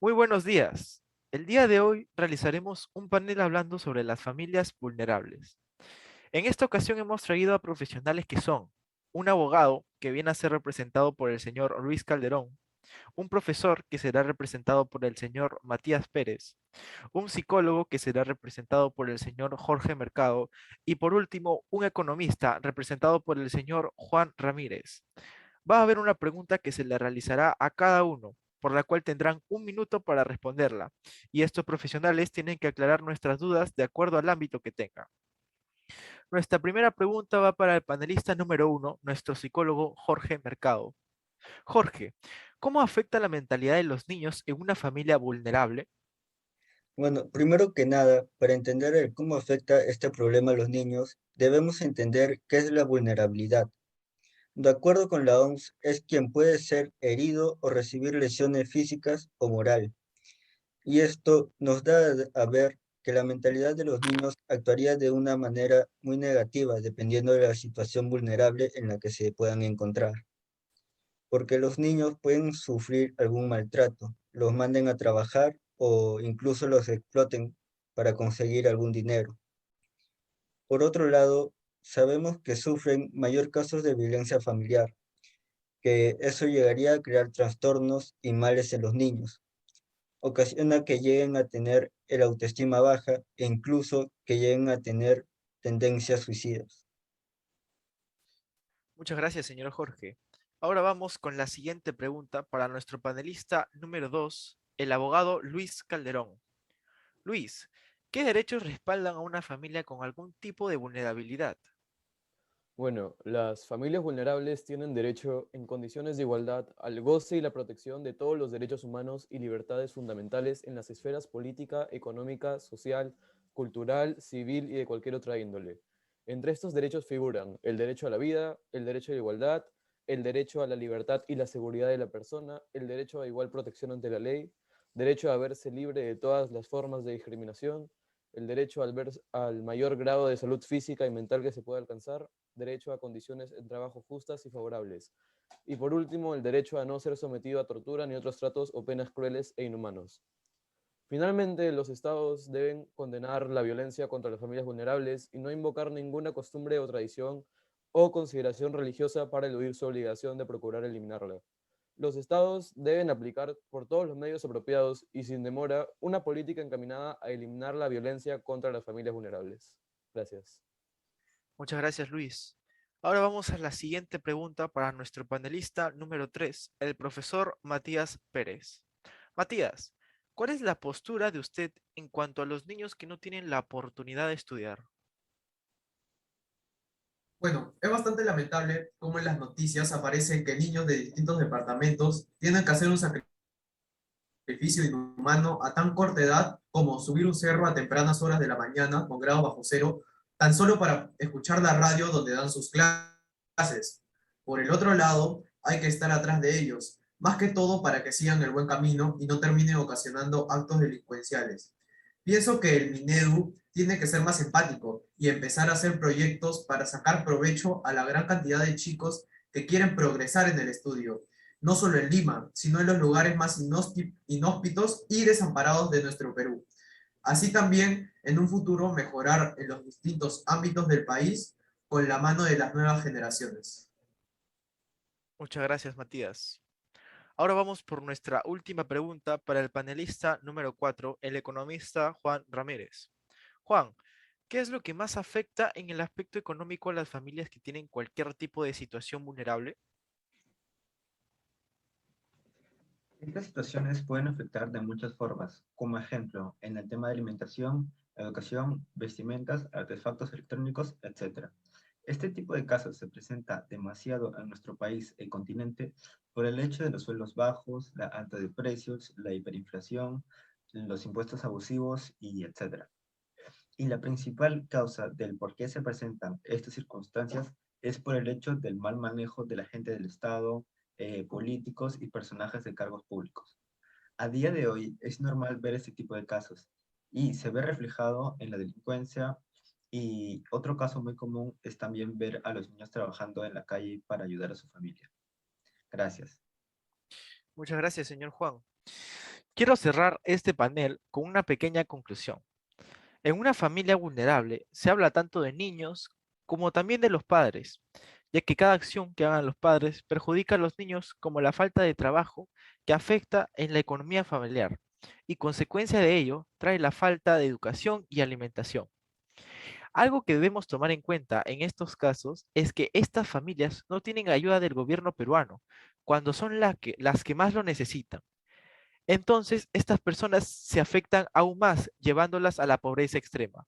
Muy buenos días. El día de hoy realizaremos un panel hablando sobre las familias vulnerables. En esta ocasión hemos traído a profesionales que son un abogado que viene a ser representado por el señor Luis Calderón, un profesor que será representado por el señor Matías Pérez, un psicólogo que será representado por el señor Jorge Mercado y por último un economista representado por el señor Juan Ramírez. Va a haber una pregunta que se le realizará a cada uno, por la cual tendrán un minuto para responderla, y estos profesionales tienen que aclarar nuestras dudas de acuerdo al ámbito que tengan. Nuestra primera pregunta va para el panelista número uno, nuestro psicólogo Jorge Mercado. Jorge, ¿cómo afecta la mentalidad de los niños en una familia vulnerable? Bueno, primero que nada, para entender cómo afecta este problema a los niños, debemos entender qué es la vulnerabilidad. De acuerdo con la OMS, es quien puede ser herido o recibir lesiones físicas o moral. Y esto nos da a ver que la mentalidad de los niños actuaría de una manera muy negativa dependiendo de la situación vulnerable en la que se puedan encontrar. Porque los niños pueden sufrir algún maltrato, los manden a trabajar o incluso los exploten para conseguir algún dinero. Por otro lado, sabemos que sufren mayor casos de violencia familiar, que eso llegaría a crear trastornos y males en los niños. Ocasiona que lleguen a tener el autoestima baja e incluso que lleguen a tener tendencias suicidas. Muchas gracias, señor Jorge. Ahora vamos con la siguiente pregunta para nuestro panelista número 2, el abogado Luis Calderón. Luis, ¿qué derechos respaldan a una familia con algún tipo de vulnerabilidad? Bueno, las familias vulnerables tienen derecho, en condiciones de igualdad, al goce y la protección de todos los derechos humanos y libertades fundamentales en las esferas política, económica, social, cultural, civil y de cualquier otra índole. Entre estos derechos figuran el derecho a la vida, el derecho a la igualdad, el derecho a la libertad y la seguridad de la persona, el derecho a igual protección ante la ley, derecho a verse libre de todas las formas de discriminación, el derecho al mayor grado de salud física y mental que se pueda alcanzar, derecho a condiciones de trabajo justas y favorables. Y por último, el derecho a no ser sometido a tortura ni otros tratos o penas crueles e inhumanos. Finalmente, los estados deben condenar la violencia contra las familias vulnerables y no invocar ninguna costumbre o tradición o consideración religiosa para eludir su obligación de procurar eliminarla. Los estados deben aplicar por todos los medios apropiados y sin demora una política encaminada a eliminar la violencia contra las familias vulnerables. Gracias. Muchas gracias, Luis. Ahora vamos a la siguiente pregunta para nuestro panelista número 3, el profesor Matías Pérez. Matías, ¿cuál es la postura de usted en cuanto a los niños que no tienen la oportunidad de estudiar? Bueno, es bastante lamentable cómo en las noticias aparece que niños de distintos departamentos tienen que hacer un sacrificio inhumano a tan corta edad como subir un cerro a tempranas horas de la mañana con grado bajo cero, tan solo para escuchar la radio donde dan sus clases. Por el otro lado, hay que estar atrás de ellos, más que todo para que sigan el buen camino y no terminen ocasionando actos delincuenciales. Pienso que el Minedu tiene que ser más empático y empezar a hacer proyectos para sacar provecho a la gran cantidad de chicos que quieren progresar en el estudio, no solo en Lima, sino en los lugares más inhóspitos y desamparados de nuestro Perú. Así también, en un futuro, mejorar en los distintos ámbitos del país con la mano de las nuevas generaciones. Muchas gracias, Matías. Ahora vamos por nuestra última pregunta para el panelista número 4, el economista Juan Ramírez. Juan, ¿qué es lo que más afecta en el aspecto económico a las familias que tienen cualquier tipo de situación vulnerable? Estas situaciones pueden afectar de muchas formas, como ejemplo, en el tema de alimentación, educación, vestimentas, artefactos electrónicos, etc. Este tipo de casos se presenta demasiado en nuestro país, el continente, por el hecho de los sueldos bajos, la alta de precios, la hiperinflación, los impuestos abusivos y etc. Y la principal causa del por qué se presentan estas circunstancias es por el hecho del mal manejo de la gente del Estado, políticos y personajes de cargos públicos. A día de hoy es normal ver este tipo de casos y se ve reflejado en la delincuencia, y otro caso muy común es también ver a los niños trabajando en la calle para ayudar a su familia. Gracias. Muchas gracias, señor Juan. Quiero cerrar este panel con una pequeña conclusión. En una familia vulnerable se habla tanto de niños como también de los padres, ya que cada acción que hagan los padres perjudica a los niños, como la falta de trabajo que afecta en la economía familiar y consecuencia de ello trae la falta de educación y alimentación. Algo que debemos tomar en cuenta en estos casos es que estas familias no tienen ayuda del gobierno peruano cuando son las que más lo necesitan. Entonces, estas personas se afectan aún más, llevándolas a la pobreza extrema.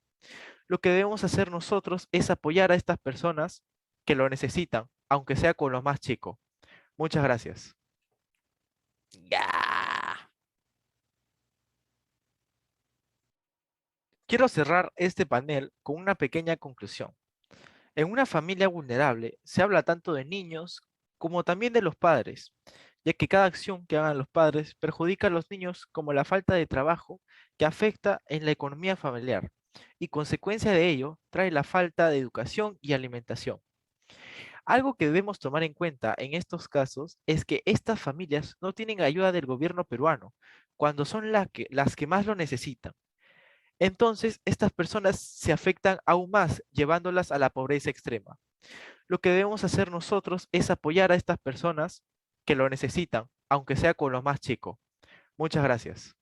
Lo que debemos hacer nosotros es apoyar a estas personas que lo necesitan, aunque sea con los más chicos. Muchas gracias. Ya. Quiero cerrar este panel con una pequeña conclusión. En una familia vulnerable se habla tanto de niños como también de los padres, ya que cada acción que hagan los padres perjudica a los niños, como la falta de trabajo que afecta en la economía familiar y consecuencia de ello trae la falta de educación y alimentación. Algo que debemos tomar en cuenta en estos casos es que estas familias no tienen ayuda del gobierno peruano cuando son las que más lo necesitan. Entonces, estas personas se afectan aún más, llevándolas a la pobreza extrema. Lo que debemos hacer nosotros es apoyar a estas personas que lo necesitan, aunque sea con los más chicos. Muchas gracias.